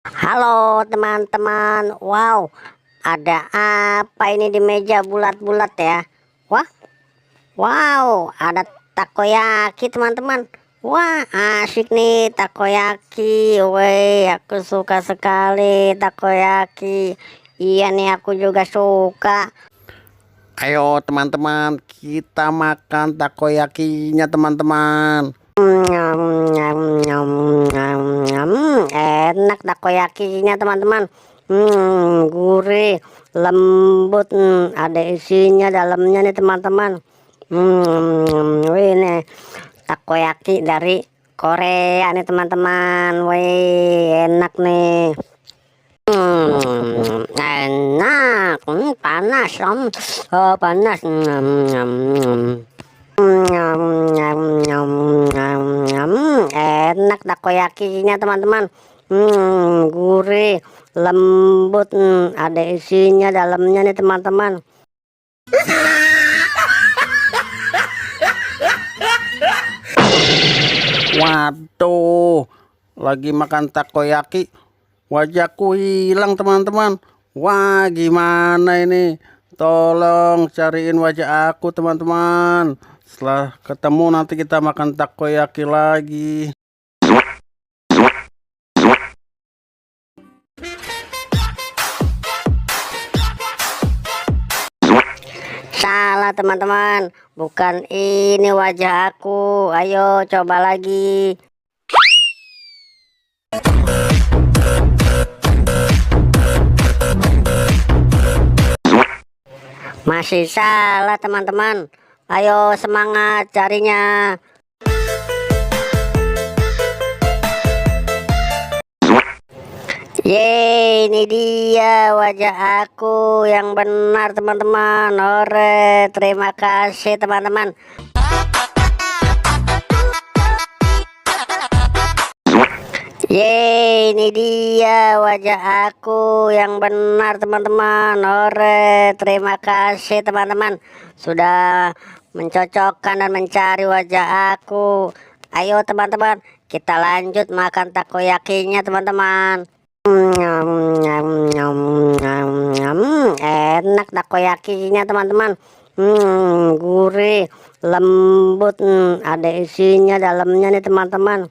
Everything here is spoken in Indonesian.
Halo teman-teman, wow, ada apa ini di meja bulat-bulat ya? Wah, wow, ada takoyaki teman-teman. Wah, asik nih takoyaki. Woi, aku suka sekali takoyaki. Iya nih, aku juga suka. Ayo teman-teman, kita makan takoyakinya teman-teman. Nyam, nyam, nyam, nyam, nyam. Enak takoyakinya teman-teman. Gurih, lembut, ada isinya dalamnya nih teman-teman. Ini takoyaki dari Korea nih teman-teman. Wih, enak nih. Enak, panas, panas. Nyam, nyam, nyam, nyam, nyam. Enak takoyakinya teman-teman. Gurih, lembut, ada isinya dalamnya nih teman-teman. Waduh, lagi makan takoyaki, wajahku hilang teman-teman. Wah, gimana ini? Tolong cariin wajah aku teman-teman. Setelah ketemu nanti kita makan takoyaki lagi. Salah teman-teman, bukan ini wajah aku. Ayo coba lagi. Masih salah teman-teman. Ayo semangat carinya. Yeay, ini dia wajah aku yang benar teman-teman. Ore, terima kasih teman-teman. Yeay, ini dia wajah aku yang benar teman-teman. Ore, terima kasih teman-teman sudah mencocokkan dan mencari wajah aku. Ayo teman-teman, kita lanjut makan takoyakinya teman-teman. Nyam, nyam, nyam, nyam, nyam. Enak takoyakinya teman-teman. Gurih, lembut, ada isinya dalamnya nih teman-teman.